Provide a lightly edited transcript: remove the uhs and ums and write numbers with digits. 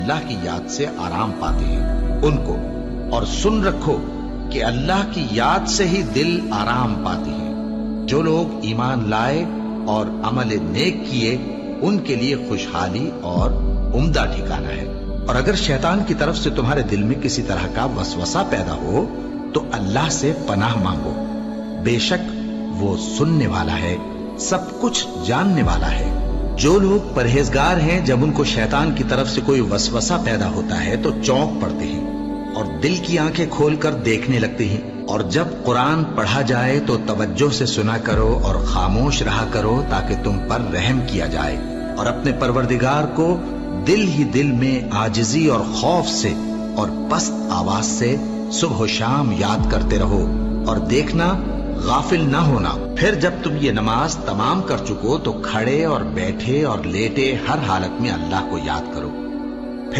اللہ کی یاد سے آرام پاتے ہیں ان کو، اور سن رکھو کہ اللہ کی یاد سے ہی دل آرام پاتے ہیں۔ جو لوگ ایمان لائے اور عمل نیک کیے ان کے لیے خوشحالی اور عمدہ ٹھکانہ ہے۔ اور اگر شیطان کی طرف سے تمہارے دل میں کسی طرح کا وسوسہ پیدا ہو تو اللہ سے پناہ مانگو، بے شک وہ سننے والا ہے، سب کچھ جاننے والا ہے۔ جو لوگ پرہیزگار ہیں جب ان کو شیطان کی طرف سے کوئی وسوسہ پیدا ہوتا ہے تو چونک پڑتے ہیں اور دل کی آنکھیں کھول کر دیکھنے لگتے ہیں، اور جب قرآن پڑھا جائے تو توجہ سے سنا کرو اور خاموش رہا کرو تاکہ تم پر رحم کیا جائے، اور اپنے پروردگار کو دل ہی دل میں عاجزی اور خوف سے اور پست آواز سے صبح و شام یاد کرتے رہو، اور دیکھنا غافل نہ ہونا۔ پھر جب تم یہ نماز تمام کر چکو تو کھڑے اور بیٹھے اور لیٹے ہر حالت میں اللہ کو یاد کرو۔